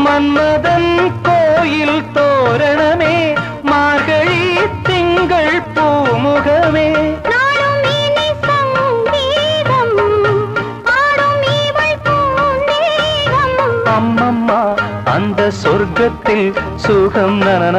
மன்மதன் கோயில் தோரணமே மார்கழி திங்கள் பூமுகமே அம்மம்மா அந்த சொர்க்கத்தில் சுகம் நன